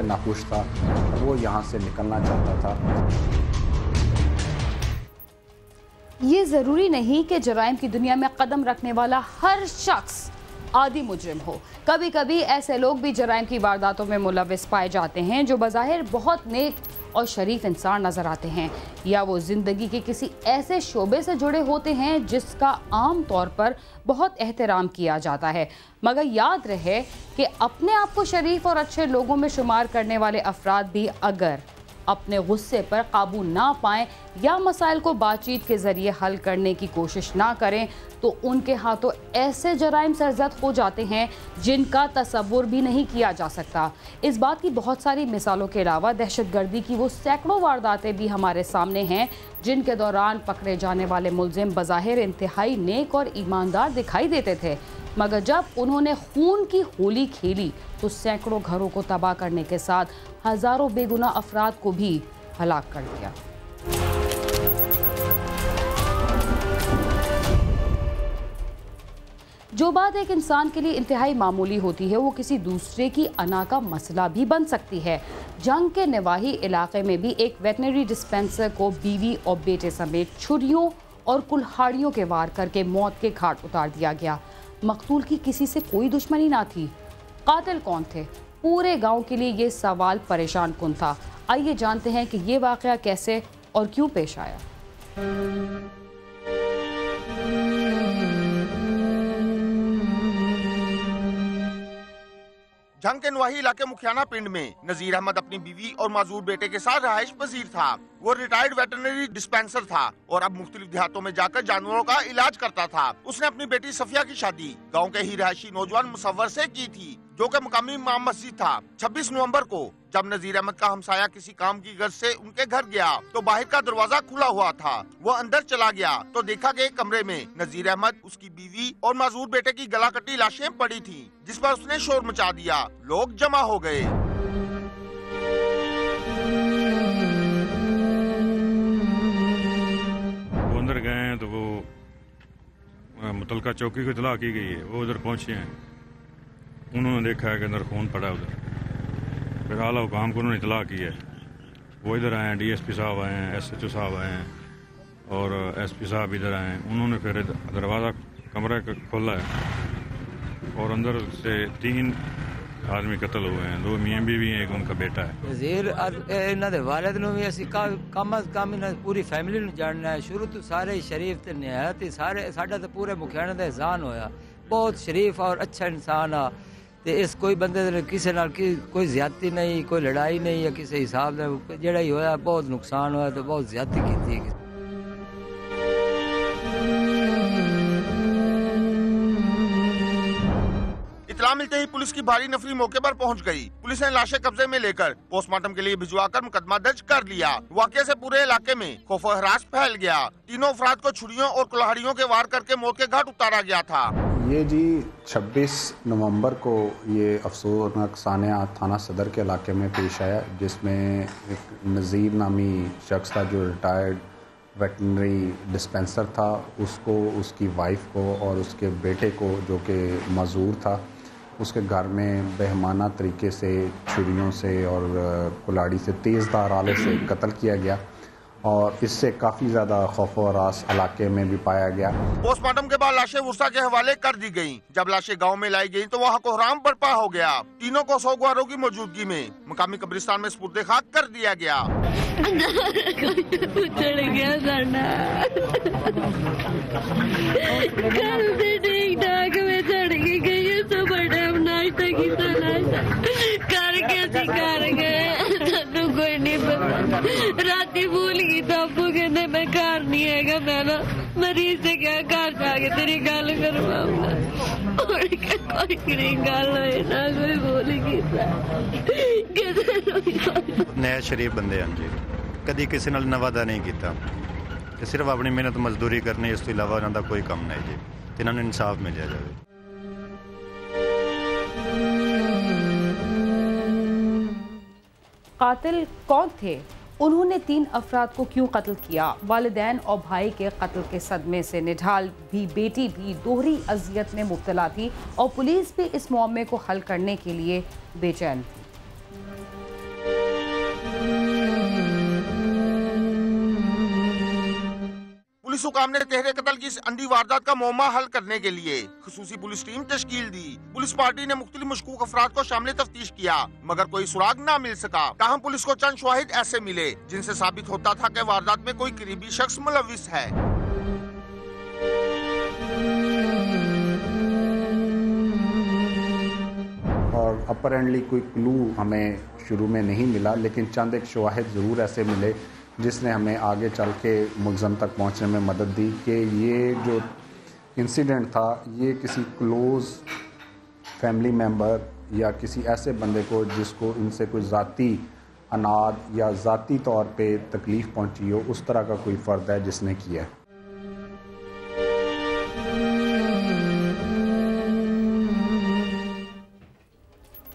नाखुश था, वो यहाँ से निकलना चाहता था। ये ज़रूरी नहीं कि जराइम की दुनिया में कदम रखने वाला हर शख्स आदि मुजरिम हो। कभी कभी ऐसे लोग भी जराइम की वारदातों में मुलविस पाए जाते हैं जो बज़ाहिर बहुत नेक और शरीफ इंसान नज़र आते हैं, या वो ज़िंदगी के किसी ऐसे शोबे से जुड़े होते हैं जिसका आम तौर पर बहुत एहतराम किया जाता है। मगर याद रहे कि अपने आप को शरीफ और अच्छे लोगों में शुमार करने वाले अफराद भी अगर अपने गुस्से पर काबू ना पाएं या मसाइल को बातचीत के ज़रिए हल करने की कोशिश ना करें तो उनके हाथों ऐसे जराइम सरजद हो जाते हैं जिनका तसव्वुर भी नहीं किया जा सकता। इस बात की बहुत सारी मिसालों के अलावा दहशतगर्दी की वो सैकड़ों वारदातें भी हमारे सामने हैं जिनके दौरान पकड़े जाने वाले मुलजिम बज़ाहिर इंतहाई नेक और ईमानदार दिखाई देते थे, मगर जब उन्होंने खून की होली खेली तो सैकड़ों घरों को तबाह करने के साथ हजारों बेगुनाह अफराद को भी हलाक कर दिया। जो बात एक इंसान के लिए इंतहाई मामूली होती है वो किसी दूसरे की अना का मसला भी बन सकती है। जंग के नवाही इलाके में भी एक वेटनरी डिस्पेंसर को बीवी और बेटे समेत छुरियों और कुल्हाड़ियों के वार करके मौत के घाट उतार दिया गया। मकतूल की किसी से कोई दुश्मनी ना थी, कातिल कौन थे? पूरे गांव के लिए ये सवाल परेशान कुन था। आइए जानते हैं कि ये वाकया कैसे और क्यों पेश आया। जंग के नवाही इलाके मुखियाना पिंड में नजीर अहमद अपनी बीवी और माजूर बेटे के साथ रहाइश पजीर था। वो रिटायर्ड वेटरनरी डिस्पेंसर था और अब मुख्तलिफ देहातों में जाकर जानवरों का इलाज करता था। उसने अपनी बेटी सफिया की शादी गांव के ही रहायशी नौजवान मुसव्वर से की थी जो कि मुकामी इमाम मस्जिद था। 26 नवंबर को जब नजीर अहमद का हमसाया किसी काम की गर्ज से उनके घर गया तो बाहर का दरवाजा खुला हुआ था। वो अंदर चला गया तो देखा कि एक कमरे में नजीर अहमद, उसकी बीवी और माजूर बेटे की गला कटी लाशें पड़ी थी, जिस पर उसने शोर मचा दिया। लोग जमा हो गए। वो अंदर गए हैं तो वो मुतलका चौकी को इतला की गई है। वो उधर पहुंचे हैं, उन्होंने देखा है कि अंदर खून पड़ा उधर। फिर आला हुकाम को उन्होंने इतला की है। वो इधर आए हैं, डीएसपी साहब आए हैं, एसएचओ साहब आए हैं और एसपी साहब इधर आए हैं। उन्होंने फिर दरवाज़ा कमरे का खोला है और अंदर से 3 आदमी कत्ल हुए हैं। 2 मियां बीवी हैं, एक उनका बेटा है। वज़ीर इन्हां दे वालिद नूं भी असीं कम अज़ कम इन्हां पूरी फैमिली नूं जानना है। शुरू तो सारे शरीफ ते निहायत ही सारे साडा तो पूरे मुखियाने दा एहसान होया। बहुत शरीफ और अच्छा इंसान आ ते इस कोई बंदे दे किसी नाल कोई ज्यादती नहीं, कोई लड़ाई नहीं या किसी हिसाब दे जेड़ा ही होया बहुत नुकसान होया तो बहुत ज्यादती कीती। इतला मिलते ही पुलिस की भारी नफरी मौके पर पहुंच गई। पुलिस ने लाशें कब्जे में लेकर पोस्टमार्टम के लिए भिजवाकर मुकदमा दर्ज कर लिया। वाकये से पूरे इलाके में खौफ और हरास फैल गया। तीनों अफराद को छुरियों और कुल्हाड़ियों के वार करके मौत के घाट उतारा गया था। ये जी 26 नवंबर को ये अफसोसनाक सानिया थाना सदर के इलाके में पेश आया, जिसमें एक नज़ीर नामी शख्स था जो रिटायर्ड वेटनरी डिस्पेंसर था। उसको, उसकी वाइफ को और उसके बेटे को जो कि मजदूर था, उसके घर में बेहमाना तरीके से छुरियों से और कुल्हाड़ी से तेज़धार आले से कत्ल किया गया और इससे काफ़ी ज़्यादा खौफ और हरास इलाके में भी पाया गया। पोस्टमार्टम के बाद लाशें वर्षा के हवाले कर दी गयी। जब लाशें गांव में लाई गयी तो वहाँ कोहराम बर्पा हो गया। तीनों को सौगवारों की मौजूदगी में मुकामी कब्रिस्तान में सुपुर्द खाक कर दिया गया। राती भूल गई तो अबू कहते मैं घर नहीं है, मैं ना मरीज से क्या घर जाके तेरी गल करवाऊंगा। कोई गल होए ना कोई भूल गई नया शरीफ बंदे हैं जी, कदी किसी नाल नवादा नहीं किया, सिर्फ अपनी मेहनत मजदूरी करनी, इस तो इलावा उन्होंने कोई काम नहीं जी। इन्होंने इंसाफ मिलिया जाए। कातिल कौन थे? उन्होंने 3 अफराद को क्यों कत्ल किया? वालिदैन और भाई के कत्ल के सदमे से निढाल भी बेटी भी दोहरी अजियत में मुब्तला थी और पुलिस भी इस मामले को हल करने के लिए बेचैन थी। पुलिस हुकाम ने तेहरे कत्ल की इस अंधी वारदात का मौमा हल करने के लिए खुसूसी पुलिस टीम तश्कील दी। पुलिस पार्टी ने मुख्तलिफ मशकूक अफराद को शामिल तफ्तीश किया, मगर कोई सुराग न मिल सका। ताहम पुलिस को चंद शवाहिद ऐसे मिले जिनसे साबित होता था कि वारदात में कोई करीबी शख्स मुलविस है। और अपरेंटली कोई क्लू हमें शुरू में नहीं मिला, लेकिन चंद एक शवाहिद ज़रूर ऐसे मिले जिसने हमें आगे चल के मुलज़म तक पहुंचने में मदद दी कि ये जो इंसिडेंट था ये किसी क्लोज़ फैमिली मेम्बर या किसी ऐसे बंदे को जिसको इनसे कोई ज़ाती अनाद या ज़ाती तौर पे तकलीफ़ पहुंची हो, उस तरह का कोई फ़र्द है जिसने किया है।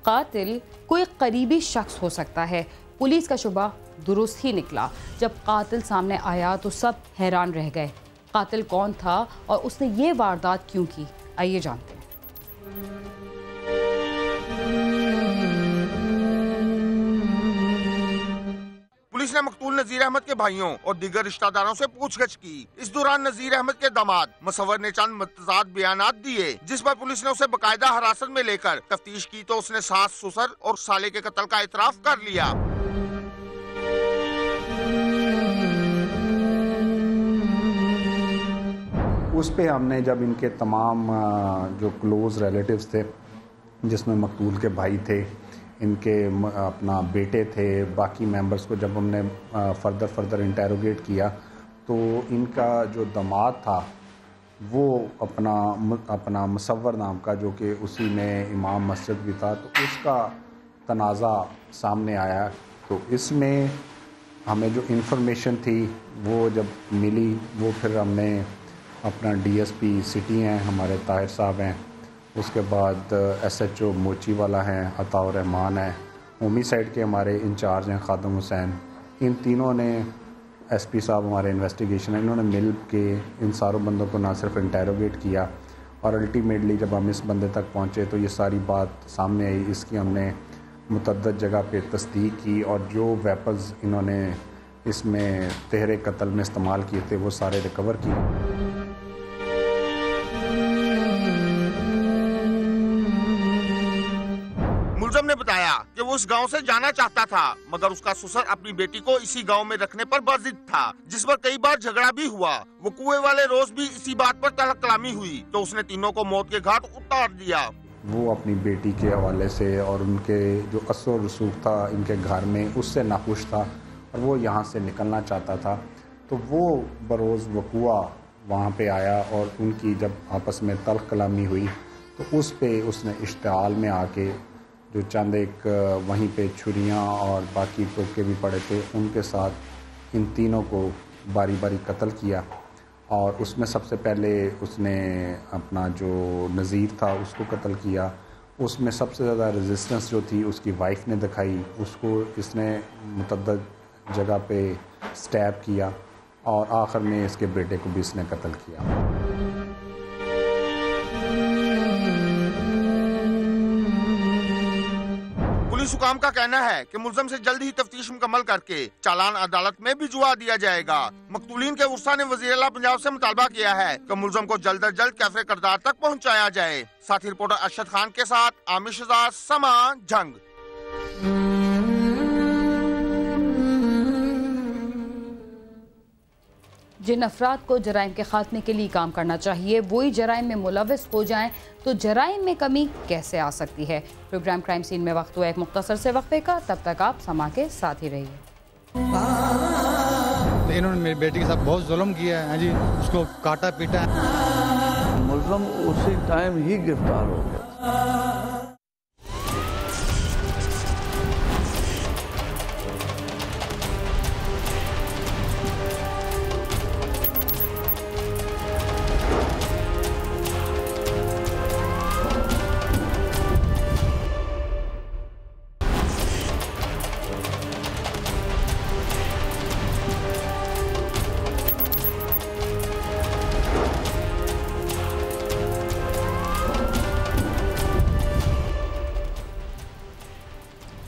कातिल कोई करीबी शख्स हो सकता है। पुलिस का शुबा दुरुस्त ही निकला। जब कातिल सामने आया तो सब हैरान रह गए। कातिल कौन था और उसने ये वारदात क्यों की, आइए जानते हैं। पुलिस ने मकतूल नजीर अहमद के भाइयों और दीगर रिश्तेदारों से पूछगछ की। इस दौरान नजीर अहमद के दामाद मुसव्वर ने चंद मुतज़ाद बयानात दिए, जिस पर पुलिस ने उसे बकायदा हिरासत में लेकर तफ्तीश की तो उसने सास, ससुर और साले के कत्ल का इतराफ कर लिया। उस पे हमने जब इनके तमाम जो क्लोज़ रिलेटिव्स थे, जिसमें मकतूल के भाई थे, इनके अपना बेटे थे, बाकी मेंबर्स को जब हमने फर्दर इंटेरोगेट किया तो इनका जो दामाद था वो अपना मुसव्वर नाम का, जो कि उसी में इमाम मस्जिद भी था, तो उसका तनाज़ा सामने आया। तो इसमें हमें जो इन्फॉर्मेशन थी वो जब मिली, वो फिर हमने अपना डीएसपी सिटी हैं हमारे ताहिर साहब हैं, उसके बाद एसएचओ मोची वाला हैं अताउर रहमान है, होमिसाइड के हमारे इंचार्ज हैं खादम हुसैन, इन तीनों ने एसपी साहब हमारे इन्वेस्टिगेशन है, इन्होंने मिल के इन सारों बंदों को ना सिर्फ इंटेरोगेट किया और अल्टीमेटली जब हम इस बंदे तक पहुँचे तो ये सारी बात सामने आई। इसकी हमने मुतअद्दिद जगह पे तस्दीक की और जो वेपन्स इन्होंने इसमें तेहरे कत्ल में इस्तेमाल किए थे वो सारे रिकवर किए। मुलज़म ने बताया कि वो इस गांव से जाना चाहता था, मगर उसका ससुर अपनी बेटी को इसी गांव में रखने पर बर्जिद था, जिस पर कई बार झगड़ा भी हुआ। वो कुएं वाले रोज भी इसी बात पर तलक कलामी हुई तो उसने तीनों को मौत के घाट उतार दिया। वो अपनी बेटी के हवाले से और उनके जो असर रसूख था इनके घर में, उससे नाखुश था और वो यहाँ से निकलना चाहता था। तो वो बरोज़ वक़ुआ वहाँ पे आया और उनकी जब आपस में तल्ख कलामी हुई तो उस पे उसने इश्तिआल में आके जो चंद एक वहीं पे छुरियाँ और बाकी टोके भी पड़े थे, उनके साथ इन तीनों को बारी बारी कत्ल किया। और उसमें सबसे पहले उसने अपना जो नज़ीर था उसको कत्ल किया। उसमें सबसे ज़्यादा रेजिस्टेंस जो थी उसकी वाइफ ने दिखाई, उसको इसने मुतअद्दिद जगह पे स्टैब किया और आखिर में इसके बेटे को भी इसने कत्ल किया। पुलिस हुकाम का कहना है कि मुलज़म से जल्द ही तफ्तीश मुकम्मल करके चालान अदालत में भिजवा दिया जाएगा। मकतूलीन के उर्सा ने वज़ीर आला पंजाब से मुतालबा किया है कि मुलज़म को जल्द अज जल्द कैफे करदार तक पहुँचाया जाए। साथी रिपोर्टर अरशद खान के साथ आमिर शहजाद, समा जंग। जिन अफराद को जराइम के खात्मे के लिए काम करना चाहिए वही जराइम में मुलविस हो जाएं तो जराइम में कमी कैसे आ सकती है। प्रोग्राम क्राइम सीन में वक्त हुआ एक मुख्तसर से वक्फे का, तब तक आप समा के साथ ही रहिए। तो इन्होंने मेरी बेटी के साथ बहुत जुल्म किया है जी, उसको काटा पीटा। मुलज़म उसी टाइम ही गिरफ्तार हो गया।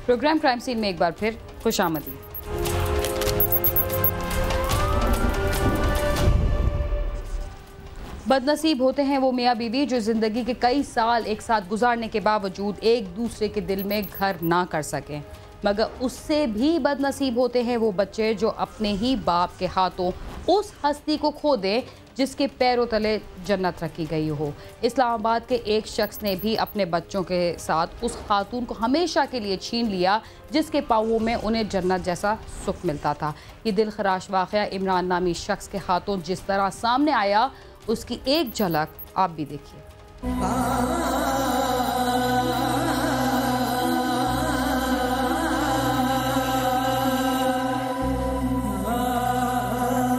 प्रोग्राम क्राइम सीन में एक बार फिर खुशामदी। बदनसीब होते हैं वो मियाँ बीवी जो जिंदगी के कई साल एक साथ गुजारने के बावजूद एक दूसरे के दिल में घर ना कर सकें, मगर उससे भी बदनसीब होते हैं वो बच्चे जो अपने ही बाप के हाथों उस हस्ती को खो दें जिसके पैरों तले जन्नत रखी गई हो। इस्लामाबाद के एक शख्स ने भी अपने बच्चों के साथ उस खातून को हमेशा के लिए छीन लिया जिसके पाँवों में उन्हें जन्नत जैसा सुख मिलता था। ये दिलखराश वाक़या इमरान नामी शख्स के हाथों जिस तरह सामने आया उसकी एक झलक आप भी देखिए।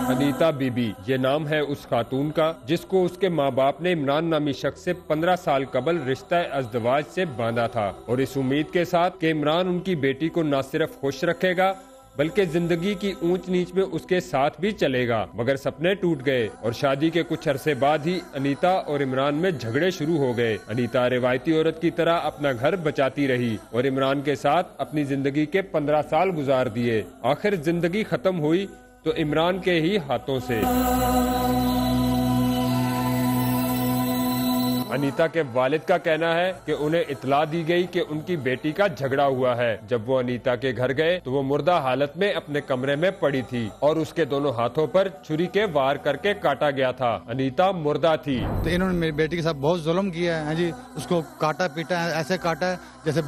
अनीता बीबी ये नाम है उस खातून का जिसको उसके माँ बाप ने इमरान नामी शख्स से 15 साल कबल रिश्ता अज़दवाज से बांधा था, और इस उम्मीद के साथ कि इमरान उनकी बेटी को न सिर्फ खुश रखेगा बल्कि जिंदगी की ऊंच नीच में उसके साथ भी चलेगा। मगर सपने टूट गए और शादी के कुछ अरसे बाद ही अनीता और इमरान में झगड़े शुरू हो गए। अनीता रिवायती औरत की तरह अपना घर बचाती रही और इमरान के साथ अपनी जिंदगी के 15 साल गुजार दिए। आखिर जिंदगी खत्म हुई तो इमरान के ही हाथों से। अनीता के वालिद का कहना है कि उन्हें इतला दी गई कि उनकी बेटी का झगड़ा हुआ है। जब वो अनीता के घर गए तो वो मुर्दा हालत में अपने कमरे में पड़ी थी और उसके दोनों हाथों पर छुरी के वार करके काटा गया था। अनीता मुर्दा थी। तो इन्होंने मेरी बेटी के साथ बहुत जुल्म किया है जी, उसको काटा पीटा है, ऐसे काटा है जैसे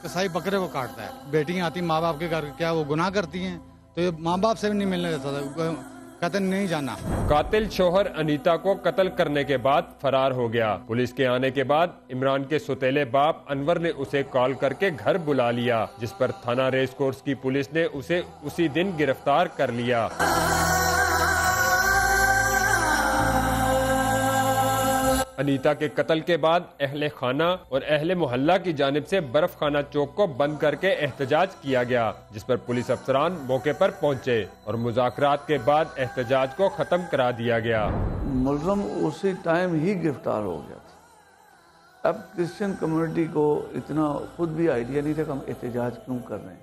कसाई बकरे को काटता है। बेटियां आती माँ बाप के घर, क्या वो गुनाह करती हैं? तो ये माँ बाप से भी नहीं मिलने देता था, कहते नहीं जाना। कातिल शोहर अनीता को कत्ल करने के बाद फरार हो गया। पुलिस के आने के बाद इमरान के सौतेले बाप अनवर ने उसे कॉल करके घर बुला लिया, जिस पर थाना रेस कोर्स की पुलिस ने उसे उसी दिन गिरफ्तार कर लिया। अनीता के कत्ल के बाद अहले खाना और अहले मोहल्ला की जानिब से बर्फ खाना चौक को बंद करके एहतजाज किया गया, जिस पर पुलिस अफसरान मौके पर पहुंचे और मुज़ाकरात के बाद एहतजाज को खत्म करा दिया गया। मुलज़म उसी टाइम ही गिरफ्तार हो गया था। अब क्रिश्चियन कम्युनिटी को इतना खुद भी आइडिया नहीं था कि हम एहतजाज क्यों कर रहे हैं,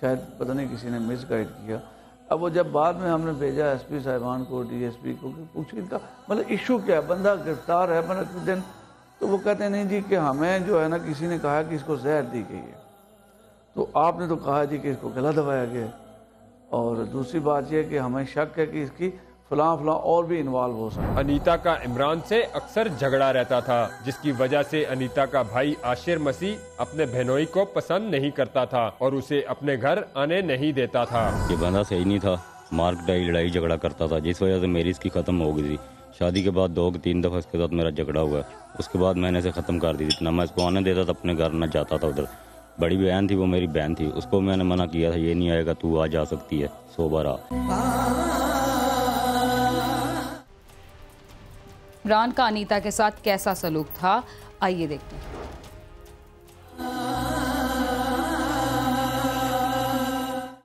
शायद पता नहीं किसी ने मिसगाइड किया। अब वो जब बाद में हमने भेजा एसपी साहिबान को, डीएसपी को कि पूछिए इनका मतलब इशू क्या है, बंदा गिरफ्तार है मतलब कुछ दिन, तो वो कहते हैं नहीं जी कि हमें जो है ना किसी ने कहा कि इसको जहर दी गई है, तो आपने तो कहा जी कि इसको गला दबाया गया है, और दूसरी बात यह कि हमें शक है कि इसकी फलां फलां और भी इन्वॉल्व हो सकता है। अनीता का इमरान से अक्सर झगड़ा रहता था, जिसकी वजह से अनीता का भाई आशिर मसीह अपने बहनोई को पसंद नहीं करता था और उसे अपने घर आने नहीं देता था। ये बंदा सही नहीं था, मार कुटाई लड़ाई झगड़ा करता था, जिस वजह से मेरी इसकी खत्म हो गई थी। शादी के बाद 2-3 दफा इसके साथ मेरा झगड़ा हुआ, उसके बाद मैंने इसे खत्म कर दी थी। ना मैं इसको आने देता था अपने घर, न जाता था उधर। बड़ी बहन थी, वो मेरी बहन थी, उसको मैंने मना किया था, ये नहीं आएगा, तू आ जा सकती है 100 बार आ। इमरान का अनीता के साथ कैसा सलूक था, आइए देखते हैं।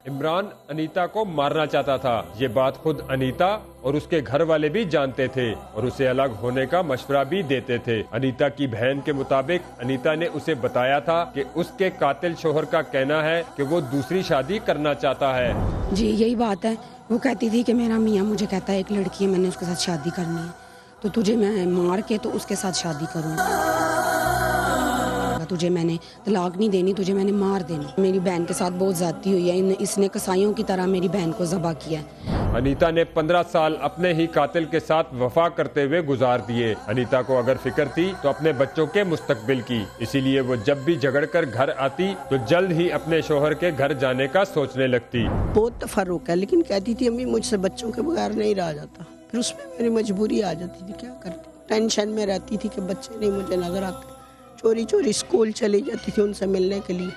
इमरान अनीता को मारना चाहता था, ये बात खुद अनीता और उसके घर वाले भी जानते थे और उसे अलग होने का मशवरा भी देते थे। अनीता की बहन के मुताबिक अनीता ने उसे बताया था कि उसके कातिल शोहर का कहना है कि वो दूसरी शादी करना चाहता है। जी यही बात है, वो कहती थी कि मेरा मियाँ मुझे कहता है एक लड़की है, मैंने उसके साथ शादी करनी है, तो तुझे मैं मार के तो उसके साथ शादी करूँगी, तुझे मैंने तलाक नहीं देनी, तुझे मैंने मार देनी। मेरी बहन के साथ बहुत ज्यादती हुई है, इसने कसाईयों की तरह मेरी बहन को ज़बह किया है। अनीता ने 15 साल अपने ही कातिल के साथ वफा करते हुए गुजार दिए। अनीता को अगर फिक्र थी तो अपने बच्चों के मुस्तकबिल की, इसीलिए वो जब भी झगड़कर घर आती तो जल्द ही अपने शोहर के घर जाने का सोचने लगती। बहुत तफर्रुक है, लेकिन कहती थी अम्मी मुझसे बच्चों के बगैर नहीं रहा जाता। फिर उसमें मेरी मजबूरी आ जाती थी, क्या करती, टेंशन में रहती थी कि बच्चे नहीं मुझे नजर आते। चोरी चोरी स्कूल चली जाती थी उनसे मिलने के लिए,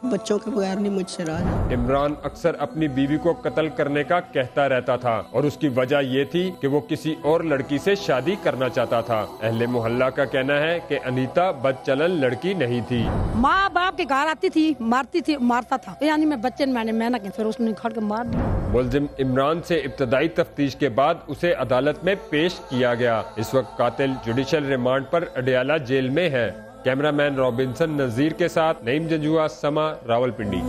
बच्चों के बगैर नहीं मुझसे रहा। इमरान अक्सर अपनी बीवी को कत्ल करने का कहता रहता था और उसकी वजह ये थी कि वो किसी और लड़की से शादी करना चाहता था। अहले मोहल्ला का कहना है कि अनीता बदचलन लड़की नहीं थी। माँ बाप के घर आती थी, मारती थी, मारता था, यानी मैं बच्चे मैंने फिर उसने खड़ के मार दिया। मुलजिम इमरान से इब्तदाई तफ्तीश के बाद उसे अदालत में पेश किया गया। इस वक्त कातिल जुडिशल रिमांड पर अडियाला जेल में है। कैमरामैन रॉबिन्सन नजीर के साथ नईम जंजुआ, समा, रावलपिंडी।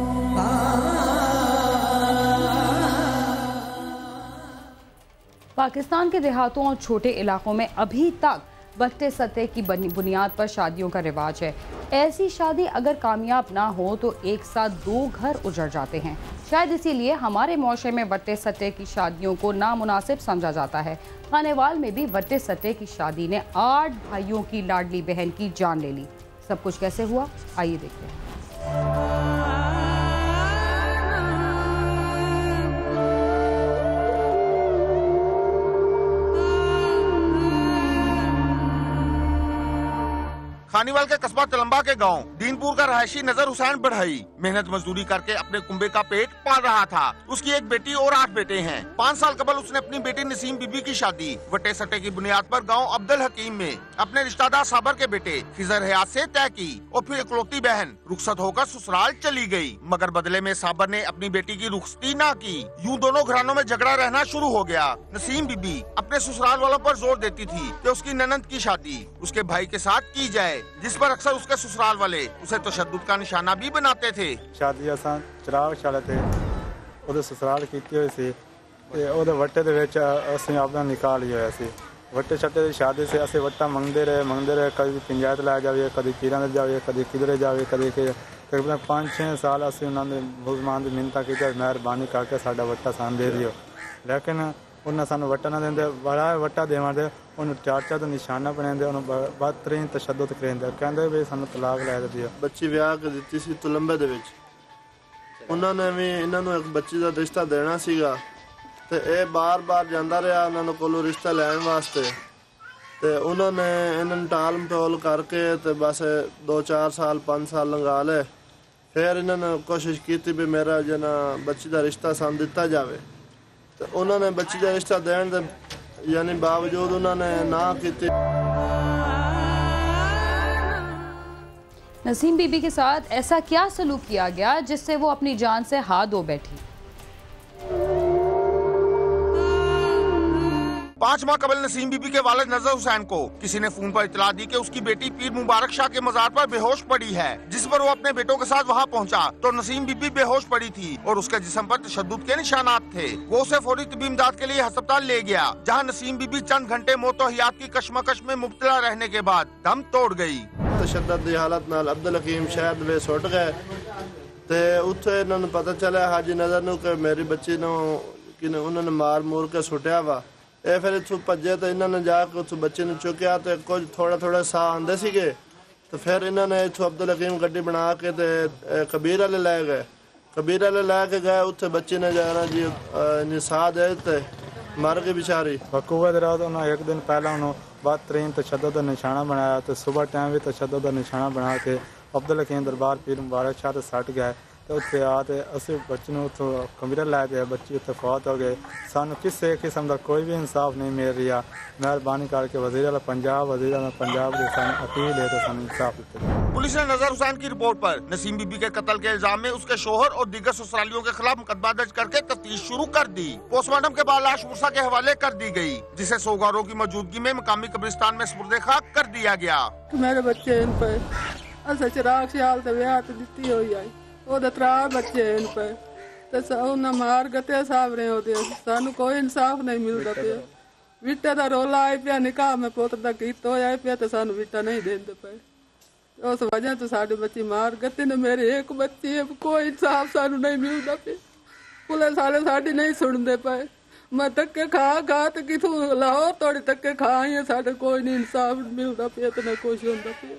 पाकिस्तान के देहातों और छोटे इलाकों में अभी तक बट्टे सट्टे की बुनियाद पर शादियों का रिवाज है। ऐसी शादी अगर कामयाब ना हो तो एक साथ 2 घर उजड़ जाते हैं। शायद इसीलिए हमारे मुआशरे में बट्टे सट्टे की शादियों को नामुनासिब समझा जाता है। खानेवाल में भी बट्टे सट्टे की शादी ने 8 भाइयों की लाडली बहन की जान ले ली। सब कुछ कैसे हुआ, आइए देखते हैं। खानीवाल के कस्बा तलम्बा के गांव दीनपुर का रहायशी नजर हुसैन बढ़ई मेहनत मजदूरी करके अपने कुंबे का पेट पाल रहा था। उसकी एक बेटी और 8 बेटे हैं। 5 साल कबल उसने अपनी बेटी नसीम बीबी की शादी बट्टे सट्टे की बुनियाद पर गांव अब्दुल हकीम में अपने रिश्तेदार साबर के बेटे खिजर हयात से तय की और फिर इकलौती बहन रुखसत होकर ससुराल चली गई। मगर बदले में साबर ने अपनी बेटी की रुखसती न की। यूं दोनों घरानों में झगड़ा रहना शुरू हो गया। नसीम बीबी अपने ससुराल वालों पर जोर देती थी कि उसकी ननंद की शादी उसके भाई के साथ की जाए, जिस पर अक्सर उसके ससुराल वाले उसे तशद्दुद का निशाना भी बनाते थे। शादी असां चिराग शाले थे ਉਹਦੇ ससुराल ਕੀਤੀ ਹੋਈ ਸੀ ਤੇ ਉਹਦੇ ਵੱਟੇ ਦੇ ਵਿੱਚ ਅਸੀਂ ਆਪਣਾ ਨਿਕਾਹ ਲਿਆ ਹੋਇਆ ਸੀ। ਵੱਟੇ ਛੱਟੇ ਦੀ ਸ਼ਾਦੀ ਸੇ ਅਸੀਂ ਵੱਟਾ ਮੰਗਦੇ ਰਹੇ ਕਦੀ ਪੰਚਾਇਤ ਲੈ ਜਾਵੇ, ਕਦੀ ਪੀਰਾਂ ਦੇ ਜਾਵੇ, ਕਦੀ ਕਿਧਰੇ ਜਾਵੇ, ਕਦੀ ਕਿ ਤਕਰੀਬਨ 5-6 ਸਾਲ ਅਸੀਂ ਉਹਨਾਂ ਦੇ ਮੁਲਜ਼ਮਾਨ ਦੀ ਮਿੰਨਤਾਂ ਕੀਤੀ, ਮਿਹਰਬਾਨੀ ਕਰਕੇ ਸਾਡਾ ਵੱਟਾ ਸਾਨੂੰ ਦੇ ਦਿਓ। ਲੇਕਿਨ ਉਹਨਾਂ ਸਾਨੂੰ ਵੱਟਾ ਨਾ ਦਿੰਦੇ, ਬੜਾ ਵੱਟਾ ਦੇਵਾਂਦੇ ਉਹਨੂੰ ਚਾਚਾ ਦਾ ਨਿਸ਼ਾਨਾ ਬਣਾਉਂਦੇ, ਉਹਨੂੰ ਬਦਤਰੀਨ ਤਸ਼ੱਦਦ ਕਰਾਉਂਦੇ, ਕਹਿੰਦੇ ਵੀ ਸਾਨੂੰ ਤਲਾਕ ਲੈ ਦਿਓ। ਬੱਚੀ ਵਿਆਹ ਕੇ ਦਿੱਤੀ ਸੀ ਤਲੰਬੇ ਦੇ ਵਿੱਚ। ਉਹਨਾਂ ਨੇ ਵੀ ਇਹਨਾਂ ਨੂੰ ਇੱਕ ਬੱਚੀ ਦਾ ਰਿਸ਼ਤਾ ਦੇਣਾ ਸੀਗਾ ਤੇ ਇਹ ਬਾਰ-ਬਾਰ ਜਾਂਦਾ ਰਿਹਾ ਉਹਨਾਂ ਨੂੰ ਕੋਲੋਂ ਰਿਸ਼ਤਾ ਲੈਣ ਵਾਸਤੇ ਤੇ ਉਹਨਾਂ ਨੇ ਇਹਨਾਂ ਨੂੰ ਟਾਲ ਮਟੋਲ ਕਰਕੇ ਤੇ ਬਸ 2-4 ਸਾਲ 5 ਸਾਲ ਲੰਘਾ ਲਏ। ਫਿਰ ਇਹਨਾਂ ਨੇ ਕੋਸ਼ਿਸ਼ ਕੀਤੀ ਵੀ ਮੇਰਾ ਜਨਾ ਬੱਚੀ ਦਾ ਰਿਸ਼ਤਾ ਸਾਨੂੰ ਦਿੱਤਾ ਜਾਵੇ ਤੇ ਉਹਨਾਂ ਨੇ ਬੱਚੀ ਦਾ ਰਿਸ਼ਤਾ ਦੇਣ ਦੇ यानी बावजूद उन्होंने ना की। नसीम बीबी के साथ ऐसा क्या सलूक किया गया जिससे वो अपनी जान से हाथ धो बैठी? 5 माह कबल नसीम बीबी के वालिद नजर हुसैन को किसी ने फोन पर इतला दी कि उसकी बेटी पीर मुबारक शाह के मजार पर बेहोश पड़ी है। जिस पर वो अपने बेटों के साथ वहां पहुंचा तो नसीम बीबी बेहोश पड़ी थी और उसके जिस्म पर तशद्दुद के निशानात थे। वो उसे फौरी तिब्बी इमदाद के लिए अस्पताल ले गया, जहां नसीम बीबी चंद घंटे मौत और हयात की कशमकश में मुब्तला रहने के बाद दम तोड़ गई। तशद्दुद की हालत नाल अब्दुल हकीम शायद वे सुट गए ते उत्थे इन्हां नूं पता चलिया हाजी नजर नूं कि मेरी बच्ची नूं कि उन्होंने मार मूर के सुटिया वा। ਇਹ ਫਿਰ ਇੱਥੋਂ ਭੱਜੇ ਤੇ ਇਹਨਾਂ ਨੇ ਜਾ ਕੇ ਉੱਥੋਂ ਬੱਚੇ ਨੂੰ ਚੁੱਕਿਆ ਤੇ ਕੁਝ ਥੋੜਾ ਸਾਹ ਆਉਂਦੇ ਸੀਗੇ ਤੇ ਫਿਰ ਇਹਨਾਂ ਨੇ ਇੱਥੋਂ ਅਬਦੁਲ ਹਕੀਮ ਗੱਡੀ ਬਣਾ ਕੇ ਤੇ ਕਬੀਰ ਵਾਲੇ ਲੈ ਗਏ। ਕਬੀਰ ਵਾਲੇ ਲੈ ਕੇ ਗਏ, ਉੱਥੇ ਬੱਚੇ ਨੇ ਜਾਣਾ ਜੀ ਨਿਸਾਹ ਦੇ ਦਿੱਤੇ, ਮਰ ਗਈ ਵਿਚਾਰੀ। ਬਕੂਆ ਦੇ ਰਾਤ ਉਹਨਾਂ ਇੱਕ ਦਿਨ ਪਹਿਲਾਂ ਉਹਨੂੰ ਬਦਤਰੀਨ ਤਸ਼ੱਦਦ ਦਾ ਨਿਸ਼ਾਨਾ ਬਣਾਇਆ ਤੇ ਸਵੇਰ ਟਾਈਮ ਵੀ ਤਸ਼ੱਦਦ ਦਾ ਨਿਸ਼ਾਨਾ ਬਣਾ ਕੇ ਅਬਦੁਲ ਹਕੀਮ ਦਰਬਾਰ ਪੀਰ ਮੁਬਾਰਕ ਸ਼ਾਹ ਤੇ ਸੱਟ ਗਏ ਤੇ ਉੱਥੇ ਆ ਤੇ ਅਸੀਂ ਬੱਚੇ ਨੂੰ ਉੱਥੋਂ ਕਬੀਰ ਲੈ ਕੇ ਬੱਚੀ ਉੱਥੇ ਫੌਤ ਹੋ ਗਏ। ਸਾਨੂੰ ਕਿਸੇ ਕਿਸਮ ਦਾ ਕੋਈ ਵੀ इंसाफ नहीं मिल रहा। मेहरबानी करके वज़ीर आला पंजाब के सामने अपील है तो सानू इंसाफ दिया। पुलिस ने नजर हुसैन की रिपोर्ट पर नसीम बीबी के कत्ल के इल्जाम में उसके शोहर और दीगर ससुरालियों के खिलाफ मुकदमा दर्ज करके तफ्तीश शुरू कर दी। पोस्टमार्टम के बाद लाश मुर्सा के हवाले कर दी गई, जिसे सोगारों की मौजूदगी में मकामी कब्रिस्तान में सुपुर्द खाक कर दिया गया। मेरे बच्चे इन पे चिराग सियाल ते ब्याह ते दित्ती होई आई, ओदे 3 बच्चे इन पे ਤੇ ਉਹਨਾਂ ਮਾਰ ਗਤੇ ਸਾਹਮਣੇ ਉਹਦੇ ਸਾਨੂੰ ਕੋਈ ਇਨਸਾਫ ਨਹੀਂ ਮਿਲਦਾ ਪਿਆ। ਵਿਟੇ ਦਾ ਰੋਲਾ ਆਇਆ ਪਿਆ, ਨਿਕਾਹ ਮੈਂ ਪੁੱਤ ਦਾ ਕੀਤਾ ਹੋਇਆ ਪਿਆ ਤੇ ਸਾਨੂੰ ਵਿਟਾ ਨਹੀਂ ਦਿੰਦੇ ਪਏ। ਉਸ ਵਜ੍ਹਾ ਤੋਂ ਸਾਡੇ ਬੱਚੇ ਮਾਰ ਗਤੇ ਨੇ। ਮੇਰੇ ਇੱਕ ਬੱਚੀ ਹੈ, ਕੋਈ ਇਨਸਾਫ ਸਾਨੂੰ ਨਹੀਂ ਮਿਲਦਾ ਪਿਆ। ਪੁਲਿਸ ਵਾਲੇ ਸਾਡੀ ਨਹੀਂ ਸੁਣਦੇ ਪਏ। ਮੈਂ ਧੱਕੇ ਖਾ ਤੇ ਕਿਥੋਂ ਲਾਹੌਰ ਤੋੜੀ ਧੱਕੇ ਖਾਏ, ਸਾਡੇ ਕੋਈ ਨਹੀਂ ਇਨਸਾਫ ਮਿਲਦਾ ਪਿਆ ਤੇ ਨਾ ਕੁਛ ਹੁੰਦਾ ਪਿਆ।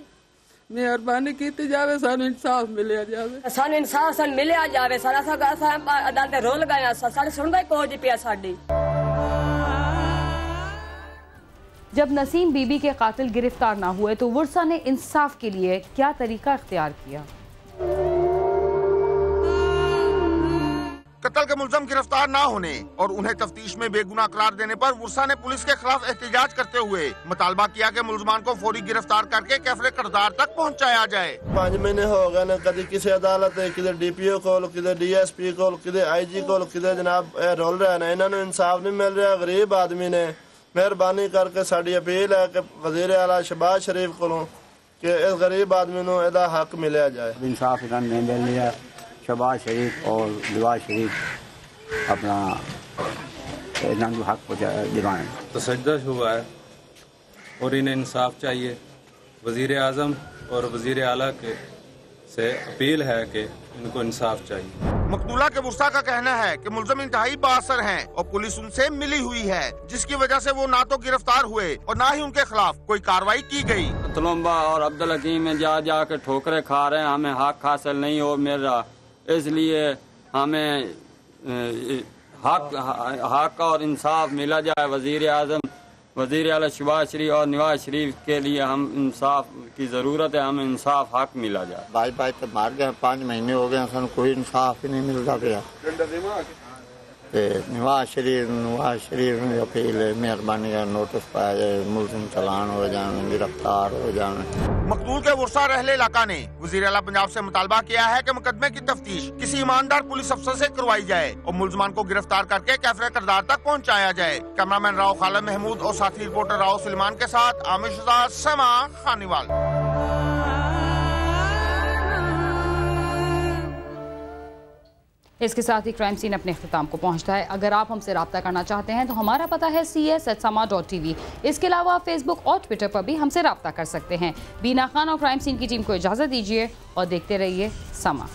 मेहरबानी की जावे, सानू इंसाफ मिलिया जावे, सानू इंसाफ मिलिया जावे। सारा अदालत रोल गए, साढ़े सुनदा ही कोई पिया साडी। जब नसीम बीबी के कातिल गिरफ्तार ना हुए तो वर्सा ने इंसाफ के लिए क्या तरीका इख्तियार किया? कत्ल के मुलजम गिरफ्तार न होने और उन्हें तफ्तीश में बेगुनाह करार देने पर वर्सा ने पुलिस के खिलाफ एहतजाज करते हुए मुतालबा किया कि मुलजमान को फौरी गिरफ्तार करके कैफरे करदार तक पहुंचाया जाए। 5 महीने हो गए ने, कभी किसी अदालत किधर DPO कोल, किधर DSP कोल, किधर IG कोल, किधर जनाब रोल रहा है। इन्होंने इंसाफ नहीं मिल रहा। गरीब आदमी ने मेहरबानी करके साड़ी अपील है कि वज़ीर आला शहबाज शरीफ को कि इस गरीब आदमी को इसका हक मिलिया जाए। इंसाफ नहीं मिल रहा। शहबाज शरीफ और नवाज शरीफ अपना इन्हों को हक दिलाएं। तशद्दुद हुआ है और इन्हें इंसाफ चाहिए। वज़ीर आज़म और वज़ीर आला के से अपील है कि इनको इंसाफ चाहिए। मकतूला के बुर्सा का कहना है कि मुल्ज़िम इंतहाई बाअसर हैं और पुलिस उनसे मिली हुई है, जिसकी वजह से वो ना तो गिरफ्तार हुए और ना ही उनके खिलाफ कोई कार्रवाई की गई। तलम्बा और अब्दुल हकीम में जा के ठोकरें खा रहे हैं, हमें हक हासिल नहीं हो मिल रहा, इसलिए हमें हक और इंसाफ मिला जाए। वज़ीर आज़म, वज़ीर आला शहबाज शरीफ और नवाज शरीफ के लिए हम इंसाफ की ज़रूरत है, हमें इंसाफ हक मिला जाए। भाई तो मार गए, 5 महीने हो गए, सू कोई इंसाफ ही नहीं मिलता पाया। नवाज शरीफ ने अपील है, मेहरबानी का नोटिस पाया जाए, मुलजिम चालान हो जाए, गिरफ्तार हो जाए। मकतूल के बुर्सा रहले इलाका ने वज़ीर आला पंजाब से मुतालबा किया है कि मुकदमे की तफ्तीश किसी ईमानदार पुलिस अफसर से करवाई जाए और मुलजमान को गिरफ्तार करके कैफरे किरदार तक पहुँचाया जाए। कैमरामैन राव खालिद महमूद और साथी रिपोर्टर राव सलमान के साथ आमिर शुजा, समा खानीवाल। इसके साथ ही क्राइम सीन अपने अख्ताम को पहुंचता है। अगर आप हमसे रब्ता करना चाहते हैं तो हमारा पता है cs@sama.tv। इसके अलावा आप फेसबुक और ट्विटर पर भी हमसे रब्ता कर सकते हैं। बीना खान और क्राइम सीन की टीम को इजाज़त दीजिए और देखते रहिए समा।